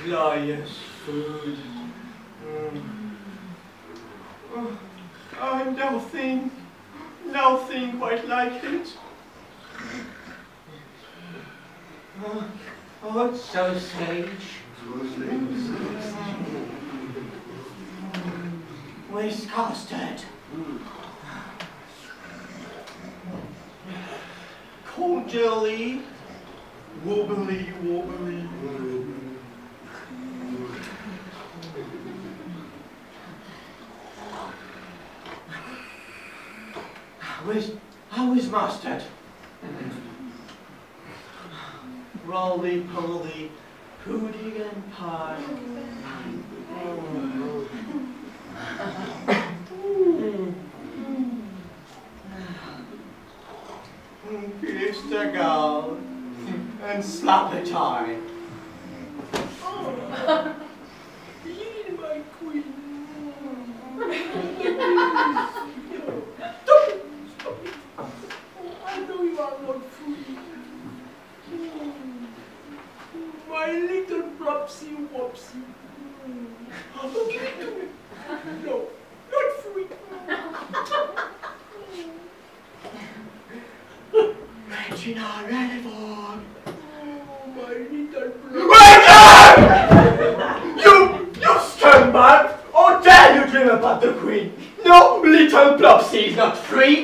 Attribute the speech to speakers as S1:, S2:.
S1: glorious food. Nothing quite like it. Oh, it's so strange. With custard. Cold jelly. Wobbly, wobbly. With mustard. Roly-poly, pudding and pie. Kiss the girl and slap the tie. Yield my queen. Stop it. I know you are not free. My little flopsy wopsy. Give it to me. No, not free. Regina Relevon. Oh, my little flopsy. You stern man! How dare you dream about the queen? No, little flopsy is not free.